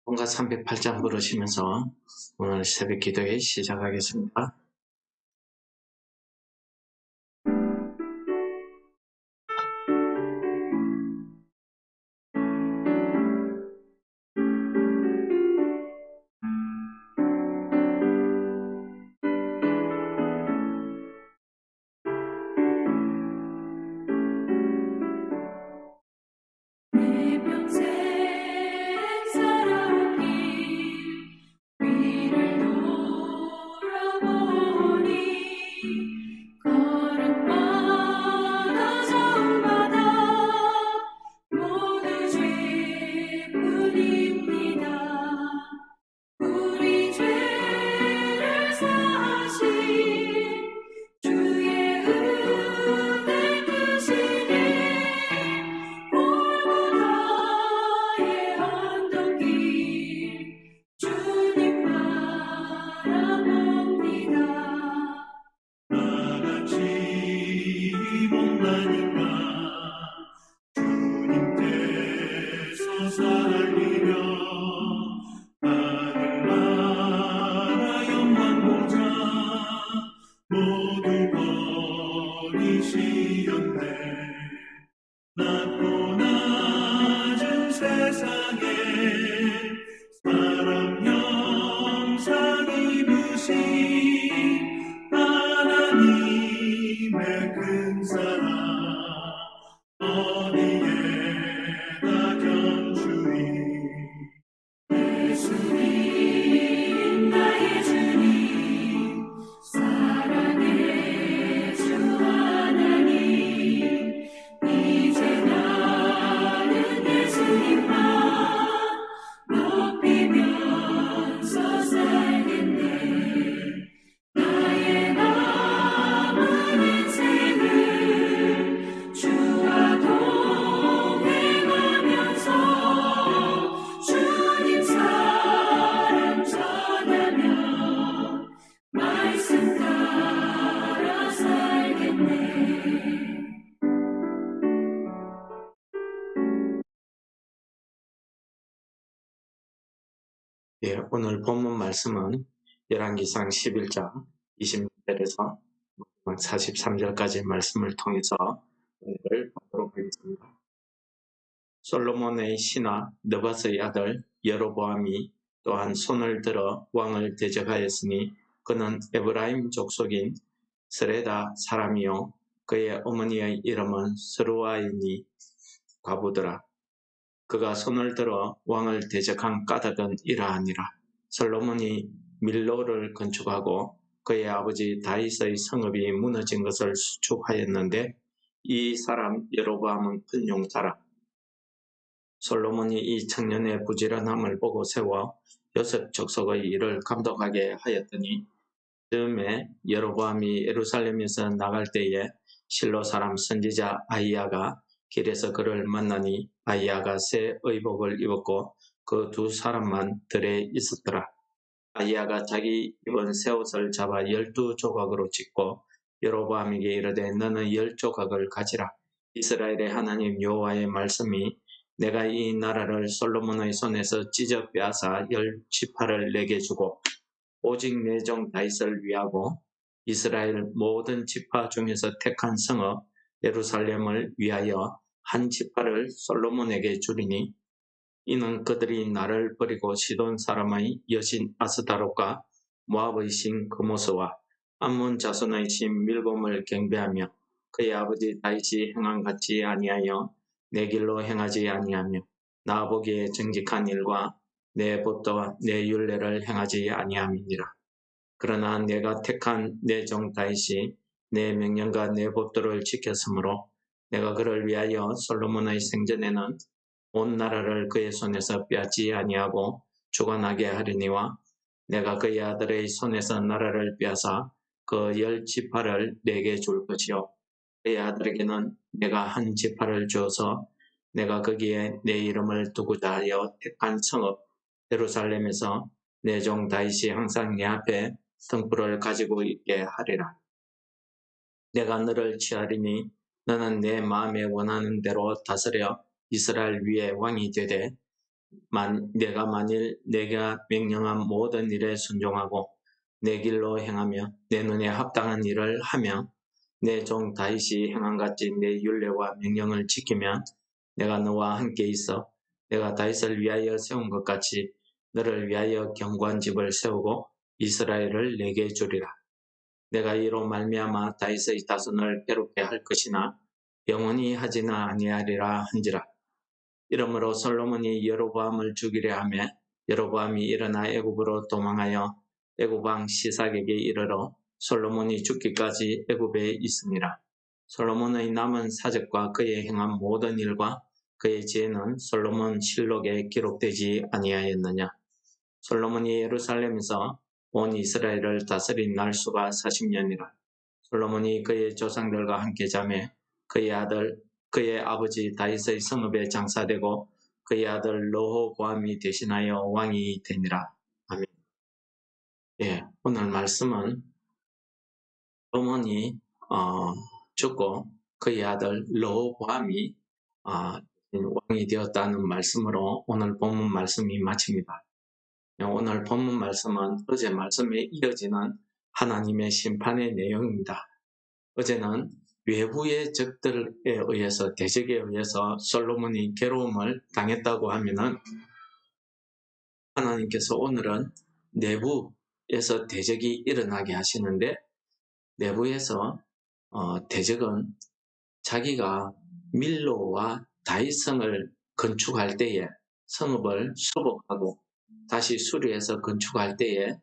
본가 308장 부르시면서 오늘 새벽 기도회 시작하겠습니다. 오늘 본문 말씀은 열왕기상 11장 26절에서 43절까지 말씀을 통해서 오늘 보도록 하겠습니다. 솔로몬의 신하 느밧의 아들 여로보암이 또한 손을 들어 왕을 대적하였으니 그는 에브라임 족속인 스레다 사람이요 그의 어머니의 이름은 스루아이니 과부더라. 그가 손을 들어 왕을 대적한 까닭은 이러하니라. 솔로몬이 밀로를 건축하고 그의 아버지 다윗의 성읍이 무너진 것을 수축하였는데 이 사람 여로보암은 큰 용사라. 솔로몬이 이 청년의 부지런함을 보고 세워 요셉 족속의 일을 감독하게 하였더니 즈음에 여로보암이 예루살렘에서 나갈 때에 실로 사람 선지자 아히야가 길에서 그를 만나니 아히야가 새 의복을 입었고 그 두 사람만 들에 있었더라. 아히야가 자기 입은 새 옷을 잡아 12조각으로 찢고 여로보암에게 이르되 너는 10조각을 가지라. 이스라엘의 하나님 여호와의 말씀이 내가 이 나라를 솔로몬의 손에서 찢어 빼앗아 10지파를 내게 주고 오직 내 종 다윗을 위하고 이스라엘 모든 지파 중에서 택한 성읍 예루살렘을 위하여 한 지파를 솔로몬에게 주리니 이는 그들이 나를 버리고 시돈 사람의 여신 아스다롯과 모압의 신 그모스와 암몬 자손의 신 밀곰을 경배하며 그의 아버지 다윗이 행한 같이 아니하여 내 길로 행하지 아니하며 나 보기에 정직한 일과 내 법도와 내 율례를 행하지 아니함이니라. 그러나 내가 택한 내 종 다윗이 내 명령과 내 법도를 지켰으므로 내가 그를 위하여 솔로몬의 생전에는 온 나라를 그의 손에서 빼앗지 아니하고 주관하게 하려니와 내가 그의 아들의 손에서 나라를 빼앗아 그 10지파를 내게 줄 것이요 그의 아들에게는 내가 한 지파를 주어서 내가 거기에 내 이름을 두고자 하여 택한 성읍 예루살렘에서 내 종 다윗이 항상 내 앞에 등불을 가지고 있게 하리라. 내가 너를 취하리니 너는 내 마음에 원하는 대로 다스려 이스라엘 위에 왕이 되되 내가 만일 내가 명령한 모든 일에 순종하고 내 길로 행하며 내 눈에 합당한 일을 하며 내 종 다윗이 행한 같이 내 율례와 명령을 지키면 내가 너와 함께 있어 내가 다윗을 위하여 세운 것 같이 너를 위하여 견고한 집을 세우고 이스라엘을 내게 주리라. 내가 이로 말미암아 다윗의 자손을 괴롭게 할 것이나 영원히 하지는 아니하리라 한지라. 이러므로 솔로몬이 여로보암을 죽이려 하며 여로보암이 일어나 애굽으로 도망하여 애굽 왕 시삭에게 이르러 솔로몬이 죽기까지 애굽에 있으니라. 솔로몬의 남은 사적과 그의 행한 모든 일과 그의 지혜는 솔로몬 실록에 기록되지 아니하였느냐. 솔로몬이 예루살렘에서 온 이스라엘을 다스린 날수가 40년이라. 솔로몬이 그의 조상들과 함께 자매 그의 아버지 다윗의 성읍에 장사되고 그의 아들 르호보암이 대신하여 왕이 되니라. 아멘. 예, 오늘 말씀은 솔로몬이 죽고 그의 아들 르호보암이 왕이 되었다는 말씀으로 오늘 본문 말씀이 마칩니다. 오늘 본문 말씀은 어제 말씀에 이어지는 하나님의 심판의 내용입니다. 어제는 외부의 적들에 의해서 대적에 의해서 솔로몬이 괴로움을 당했다고 하면은 하나님께서 오늘은 내부에서 대적이 일어나게 하시는데 내부에서 대적은 자기가 밀로와 다윗성을 건축할 때에 성읍을 수복하고 다시 수리해서 건축할 때에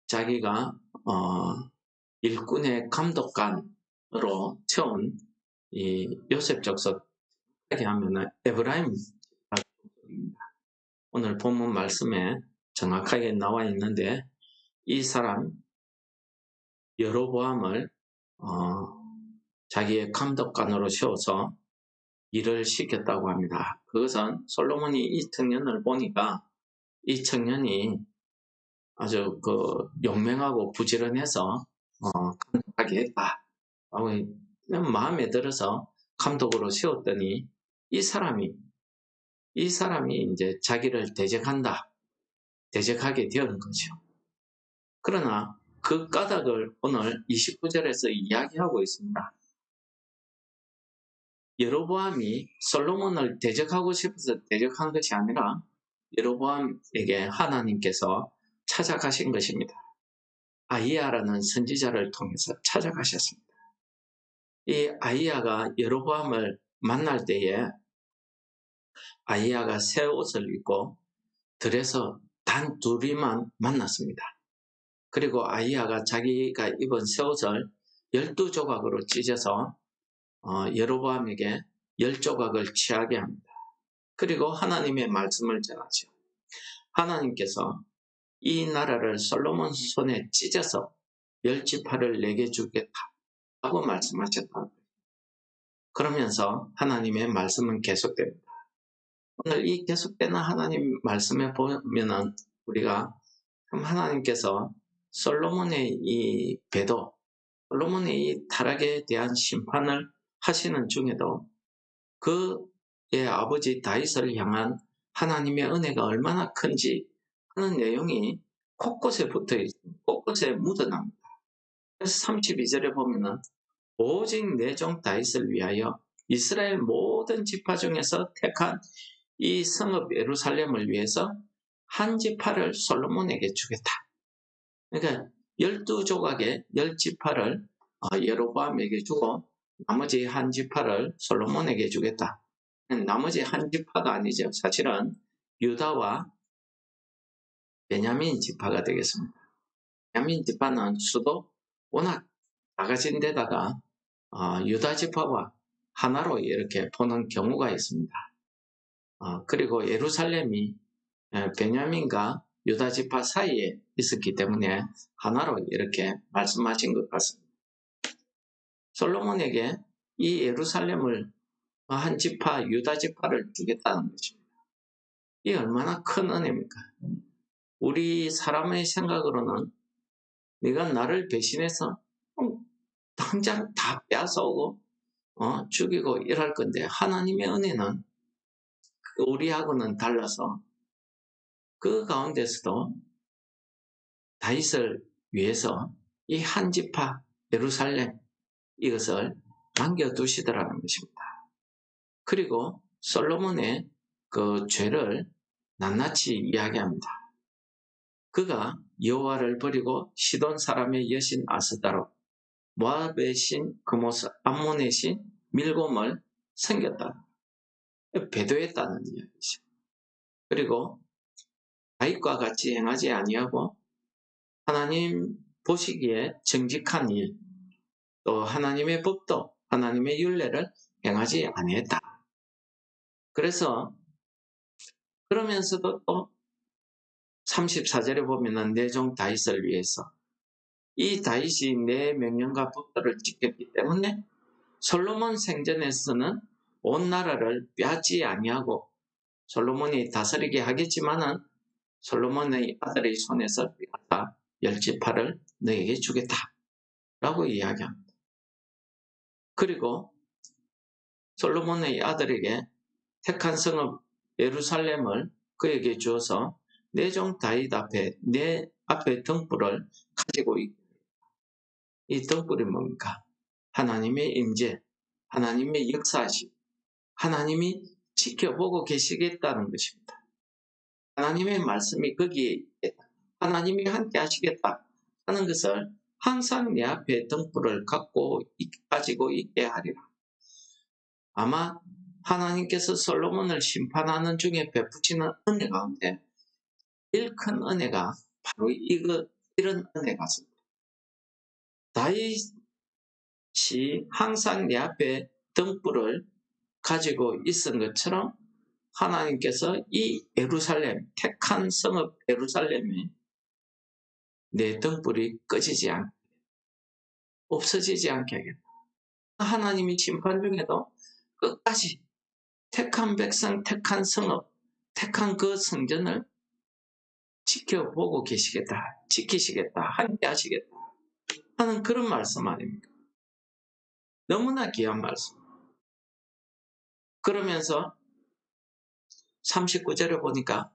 자기가 일꾼의 감독관으로 채운 이 요셉 족속 이렇게 하면은 에브라임 족속입니다. 오늘 본문 말씀에 정확하게 나와 있는데 이 사람 여로보암을 자기의 감독관으로 세워서 일을 시켰다고 합니다. 그것은 솔로몬이 이 청년을 보니까 이 청년이 아주 용맹하고 부지런해서 감독하게 했다. 마음에 들어서 감독으로 세웠더니 이 사람이 이제 자기를 대적하게 되는 거죠. 그러나 그 까닭을 오늘 29절에서 이야기하고 있습니다. 여로보암이 솔로몬을 대적하고 싶어서 대적한 것이 아니라 여로보암에게 하나님께서 찾아가신 것입니다. 아히야라는 선지자를 통해서 찾아가셨습니다. 이 아히야가 여로보암을 만날 때에 아히야가 새 옷을 입고 들에서 단 둘이만 만났습니다. 그리고 아히야가 자기가 입은 새 옷을 12조각으로 찢어서 여로보암에게 10조각을 취하게 합니다. 그리고 하나님의 말씀을 전하죠. 하나님께서 이 나라를 솔로몬 손에 찢어서 10지파를 내게 주겠다고 말씀하셨다. 그러면서 하나님의 말씀은 계속됩니다. 오늘 이 계속되는 하나님 말씀에 보면은 우리가 하나님께서 솔로몬의 이 배도, 솔로몬의 이 타락에 대한 심판을 하시는 중에도 그의 아버지 다윗을 향한 하나님의 은혜가 얼마나 큰지 하는 내용이 곳곳에 붙어 있습니다. 곳곳에 묻어납니다. 그래서 32절에 보면은 오직 내 종 다윗을 위하여 이스라엘 모든 지파 중에서 택한 이 성읍 예루살렘을 위해서 한 지파를 솔로몬에게 주겠다. 그러니까 12조각의 10지파를 여로보암에게 주고 나머지 한 지파를 솔로몬에게 주겠다. 나머지 한 지파가 아니죠. 사실은 유다와 베냐민 지파가 되겠습니다. 베냐민 지파는 수도 워낙 작아진 데다가 유다 지파와 하나로 이렇게 보는 경우가 있습니다. 그리고 예루살렘이 베냐민과 유다 지파 사이에 있었기 때문에 하나로 이렇게 말씀하신 것 같습니다. 솔로몬에게 이 예루살렘을 한 지파, 유다 지파를 주겠다는 것입니다. 이게 얼마나 큰 은혜입니까? 우리 사람의 생각으로는 네가 나를 배신해서 당장 다 빼앗아오고 죽이고 이럴 건데 하나님의 은혜는 우리하고는 달라서 그 가운데서도 다윗을 위해서 이 한 지파 예루살렘 이것을 남겨두시더라는 것입니다. 그리고 솔로몬의 그 죄를 낱낱이 이야기합니다. 그가 여호와를 버리고 시돈 사람의 여신 아스다로 모압의 신 그모스 암몬의 신 밀곰을 섬겼다. 배도했다는 이야기죠. 그리고 다윗과 같이 행하지 아니하고 하나님 보시기에 정직한 일, 또 하나님의 법도 하나님의 율례를 행하지 아니했다. 그래서 그러면서도 또 34절에 보면은 내 종 다윗을 위해서 이 다윗이 내 명령과 법도를 지켰기 때문에 솔로몬 생전에서는 온 나라를 빼앗지 아니하고 솔로몬이 다스리게 하겠지만은 솔로몬의 아들의 손에서 빼앗아 열 지파를 너에게 주겠다라고 이야기합니다. 그리고 솔로몬의 아들에게 택한 성읍 예루살렘을 그에게 주어서 내 종 다윗 앞에 내 앞에 등불을 가지고 있다. 이 등불이 뭡니까? 하나님의 임재, 하나님의 역사하심, 하나님이 지켜보고 계시겠다는 것입니다. 하나님의 말씀이 거기에 있겠다. 하나님이 함께 하시겠다 하는 것을 항상 내 앞에 등불을 가지고 있게 하리라. 아마 하나님께서 솔로몬을 심판하는 중에 베푸시는 은혜 가운데 제일 큰 은혜가 바로 이런 은혜 같습니다. 다윗이 항상 내 앞에 등불을 가지고 있은 것처럼 하나님께서 이 예루살렘, 택한 성읍 예루살렘에 내 등불이 꺼지지 않게, 없어지지 않게 하겠다. 하나님이 심판 중에도 끝까지 택한 백성, 택한 성읍, 택한 그 성전을 지켜보고 계시겠다, 지키시겠다, 함께 하시겠다 하는 그런 말씀 아닙니까? 너무나 귀한 말씀. 그러면서 39절에 보니까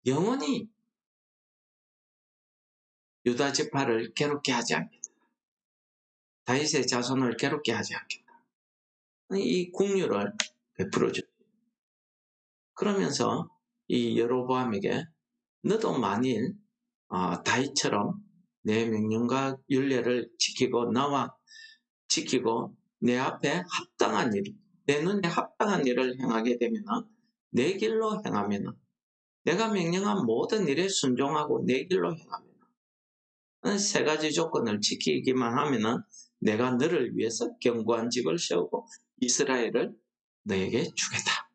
영원히 유다 지파를 괴롭게 하지 않겠다. 다윗의 자손을 괴롭게 하지 않겠다. 이 국류를 베풀어 줍니다. 그러면서 이 여로보암에게 너도 만일 다윗처럼 내 명령과 율례를 지키고 나와 지키고 내 앞에 합당한 일, 내 눈에 합당한 일을 행하게 되면 내 길로 행하면 내가 명령한 모든 일에 순종하고 내 길로 행하면 세 가지 조건을 지키기만 하면 내가 너를 위해서 견고한 집을 세우고 이스라엘을 너에게 주겠다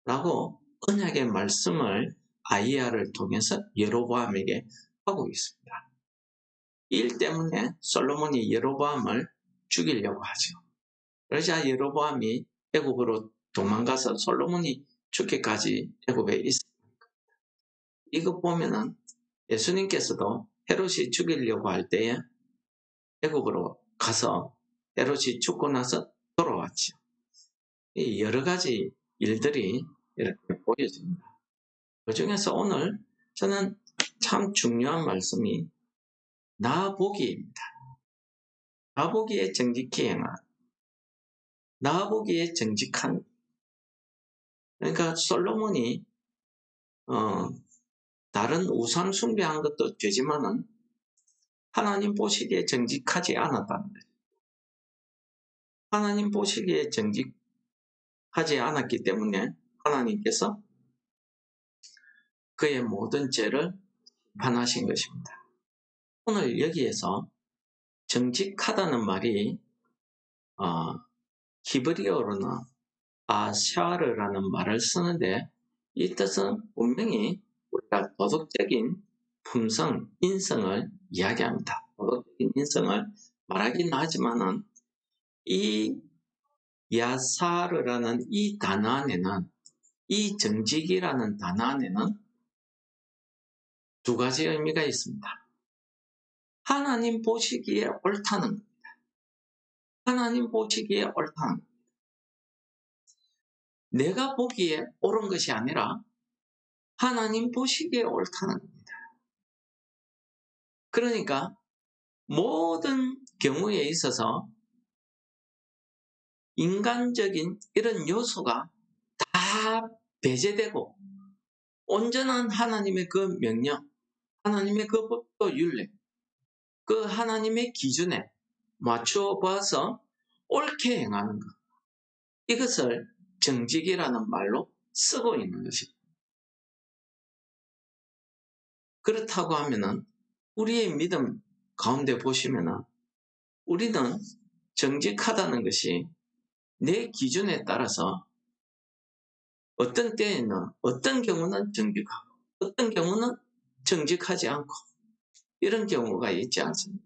라고 언약의 말씀을 아이야를 통해서 여로보암에게 하고 있습니다. 이 일 때문에 솔로몬이 여로보암을 죽이려고 하죠. 그러자 여로보암이 애굽으로 도망가서 솔로몬이 죽기까지 애굽에 있습니다. 이거 보면은 예수님께서도 헤롯이 죽이려고 할 때에 애굽으로 가서 헤롯이 죽고 나서 돌아왔죠. 이 여러 가지 일들이 이렇게 보여집니다. 그 중에서 오늘 저는 참 중요한 말씀이 나보기입니다. 나보기에 정직히 행한, 나보기에 정직한. 그러니까 솔로몬이 다른 우상 숭배한 것도 죄지만은 하나님 보시기에 정직하지 않았다는 거예요. 하나님 보시기에 정직하지 않았기 때문에 하나님께서 그의 모든 죄를 판하신 것입니다. 오늘 여기에서 정직하다는 말이 히브리어로는 아샤르라는 말을 쓰는데 이 뜻은 분명히 우리가 도덕적인 품성, 인성을 이야기합니다. 도덕적인 인성을 말하긴 하지만은 이 야사르라는 이 단어 안에는, 이 정직이라는 단어 안에는 두 가지 의미가 있습니다. 하나님 보시기에 옳다는 겁니다. 하나님 보시기에 옳다는 겁니다. 내가 보기에 옳은 것이 아니라 하나님 보시기에 옳다는 겁니다. 그러니까 모든 경우에 있어서 인간적인 이런 요소가 다 배제되고 온전한 하나님의 그 명령, 하나님의 그 법도 윤례, 그 하나님의 기준에 맞추어 봐서 옳게 행하는 것. 이것을 정직이라는 말로 쓰고 있는 것입니다. 그렇다고 하면은 우리의 믿음 가운데 보시면은 우리는 정직하다는 것이 내 기준에 따라서 어떤 때에는 어떤 경우는 정직하고 어떤 경우는 정직하지 않고 이런 경우가 있지 않습니까?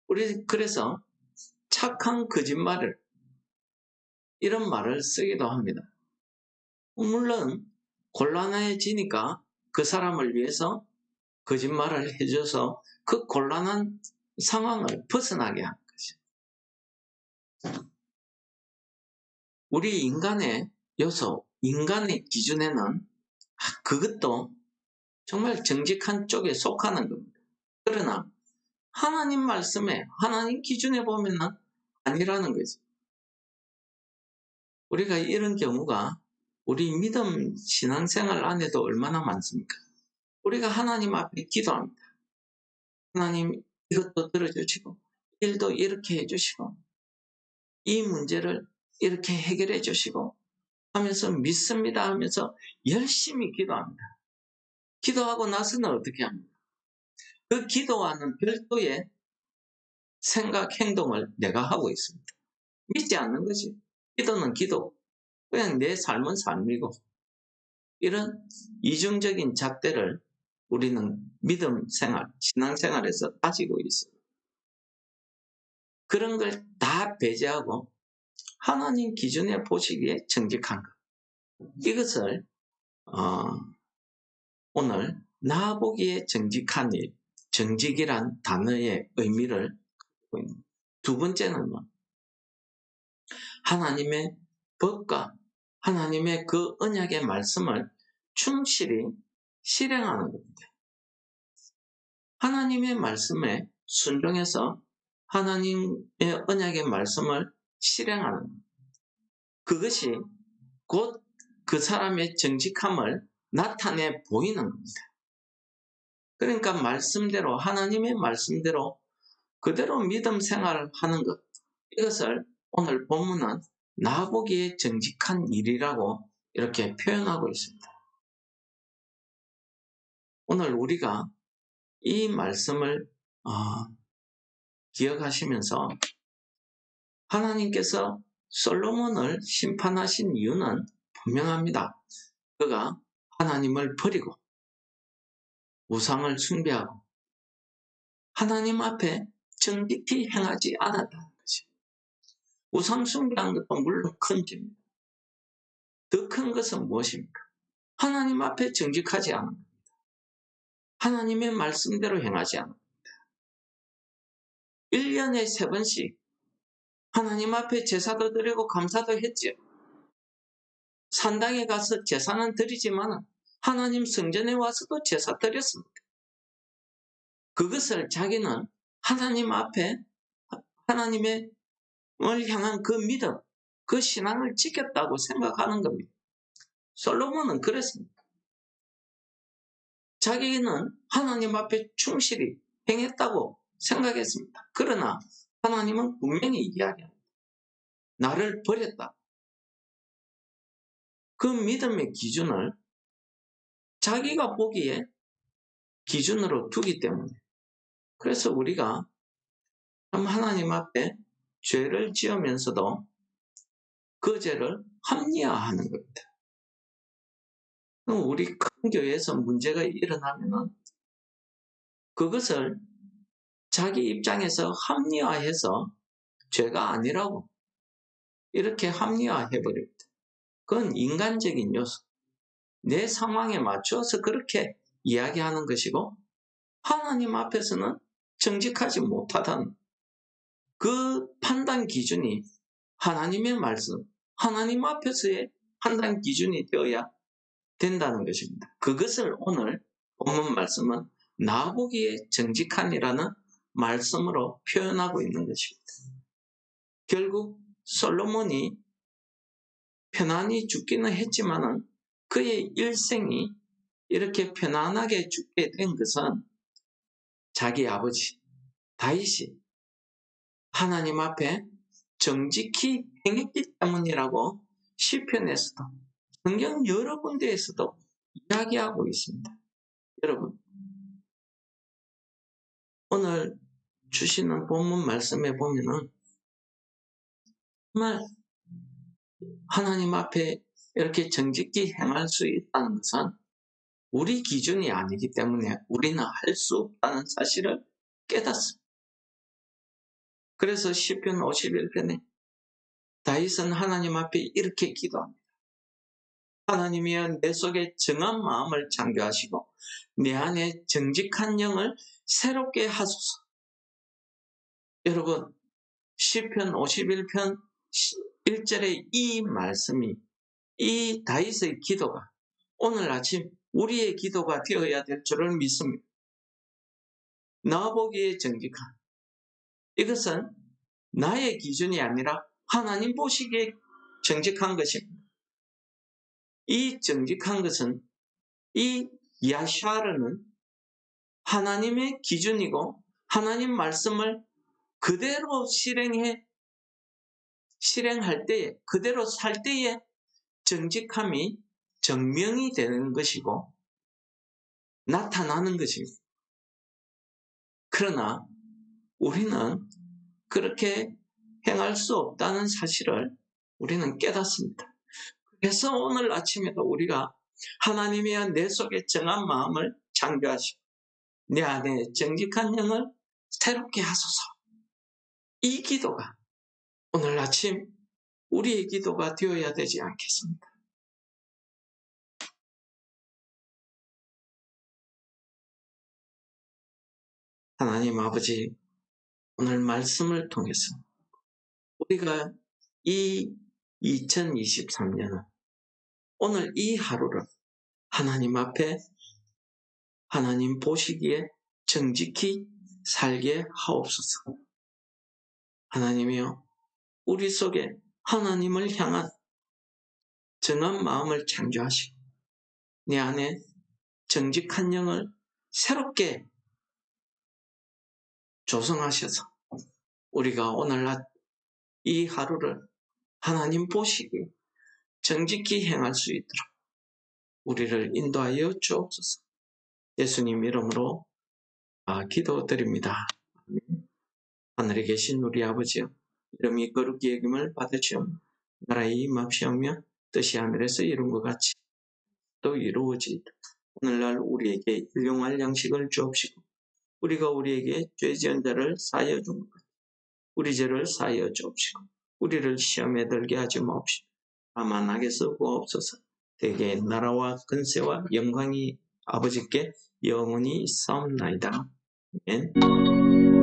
우리 그래서 착한 거짓말을 이런 말을 쓰기도 합니다. 물론 곤란해지니까 그 사람을 위해서 거짓말을 해줘서 그 곤란한 상황을 벗어나게 하는 것이죠. 우리 인간의 요소, 인간의 기준에는 그것도 정말 정직한 쪽에 속하는 겁니다. 그러나 하나님 말씀에, 하나님 기준에 보면은 아니라는 거죠. 우리가 이런 경우가 우리 믿음 신앙생활 안에도 얼마나 많습니까? 우리가 하나님 앞에 기도합니다. 하나님 이것도 들어주시고 일도 이렇게 해주시고 이 문제를 이렇게 해결해 주시고 하면서 믿습니다 하면서 열심히 기도합니다. 기도하고 나서는 어떻게 합니까? 그 기도와는 별도의 생각, 행동을 내가 하고 있습니다. 믿지 않는 거지. 기도는 기도. 그냥 내 삶은 삶이고 이런 이중적인 잣대를 우리는 믿음 생활, 신앙 생활에서 가지고 있어요. 그런 걸 다 배제하고 하나님 기준에 보시기에 정직한 것. 이것을 오늘 나 보기에 정직한 일, 정직이란 단어의 의미를 갖고 있는 두 번째는요. 하나님의 법과 하나님의 그 언약의 말씀을 충실히 실행하는 겁니다. 하나님의 말씀에 순종해서 하나님의 언약의 말씀을 실행하는 것. 그것이 곧 그 사람의 정직함을 나타내 보이는 겁니다. 그러니까 말씀대로 하나님의 말씀대로 그대로 믿음 생활을 하는 것. 이것을 오늘 본문은 나보기에 정직한 일이라고 이렇게 표현하고 있습니다. 오늘 우리가 이 말씀을 기억하시면서 하나님께서 솔로몬을 심판하신 이유는 분명합니다. 그가 하나님을 버리고 우상을 숭배하고 하나님 앞에 정직히 행하지 않았다는 것이. 우상 숭배한 것도 물론 큰 죄입니다. 더 큰 것은 무엇입니까? 하나님 앞에 정직하지 않은 겁니다. 하나님의 말씀대로 행하지 않은 겁니다. 1년에 3번씩 하나님 앞에 제사도 드리고 감사도 했지요. 산당에 가서 제사는 드리지만 하나님 성전에 와서도 제사 드렸습니다. 그것을 자기는 하나님 앞에 하나님을 향한 그 믿음, 그 신앙을 지켰다고 생각하는 겁니다. 솔로몬은 그랬습니다. 자기는 하나님 앞에 충실히 행했다고 생각했습니다. 그러나 하나님은 분명히 이야기합니다. 나를 버렸다. 그 믿음의 기준을 자기가 보기에 기준으로 두기 때문에 그래서 우리가 하나님 앞에 죄를 지으면서도 그 죄를 합리화하는 겁니다. 우리 큰 교회에서 문제가 일어나면 그것을 자기 입장에서 합리화해서 죄가 아니라고 이렇게 합리화해버립니다. 그건 인간적인 요소. 내 상황에 맞추어서 그렇게 이야기하는 것이고 하나님 앞에서는 정직하지 못하다는 그 판단 기준이 하나님의 말씀, 하나님 앞에서의 판단 기준이 되어야 된다는 것입니다. 그것을 오늘 본문 말씀은 나보기에 정직함이라는 말씀으로 표현하고 있는 것입니다. 결국 솔로몬이 편안히 죽기는 했지만은 그의 일생이 이렇게 편안하게 죽게 된 것은 자기 아버지 다윗이 하나님 앞에 정직히 행했기 때문이라고 시편에서도 성경 여러 군데에서도 이야기하고 있습니다. 여러분, 오늘 주시는 본문 말씀에 보면은 정말 하나님 앞에 이렇게 정직히 행할 수 있다는 것은 우리 기준이 아니기 때문에 우리는 할 수 없다는 사실을 깨닫습니다. 그래서 시편 51편에 다윗은 하나님 앞에 이렇게 기도합니다. 하나님이여 내 속에 정한 마음을 창조하시고 내 안에 정직한 영을 새롭게 하소서. 여러분, 시편 51편 1절의 이 말씀이, 이 다윗의 기도가 오늘 아침 우리의 기도가 되어야 될 줄을 믿습니다. 나보기에 정직한, 이것은 나의 기준이 아니라 하나님 보시기에 정직한 것입니다. 이 정직한 것은, 이 야샤르는 하나님의 기준이고 하나님 말씀을 그대로 실행할 때에, 그대로 살 때에 정직함이 증명이 되는 것이고 나타나는 것입니다. 그러나 우리는 그렇게 행할 수 없다는 사실을 우리는 깨닫습니다. 그래서 오늘 아침에도 우리가 하나님이여 내 속에 정한 마음을 창조하시고 내 안에 정직한 영을 새롭게 하소서. 이 기도가 오늘 아침 우리의 기도가 되어야 되지 않겠습니까? 하나님 아버지, 오늘 말씀을 통해서 우리가 이 2023년은 오늘 이 하루를 하나님 앞에 하나님 보시기에 정직히 살게 하옵소서. 하나님이여, 우리 속에 하나님을 향한 정한 마음을 창조하시고 내 안에 정직한 영을 새롭게 조성하셔서 우리가 오늘 이 하루를 하나님 보시기에 정직히 행할 수 있도록 우리를 인도하여 주옵소서. 예수님 이름으로 기도드립니다. 하늘에 계신 우리 아버지여, 이름이 거룩히 여김을 받으시오며 나라의 임합시오며 뜻이 하늘에서 이룬 것 같이 또 이루어지이다. 오늘날 우리에게 일용할 양식을 주옵시고 우리가 우리에게 죄 지은 자를 사하여 준 것 같이 우리 죄를 사하여 주옵시고 우리를 시험에 들게 하지 마옵시고 다만 악에서 구하옵소서. 대개 나라와 근세와 영광이 아버지께 영원히 있사옵나이다. 아멘.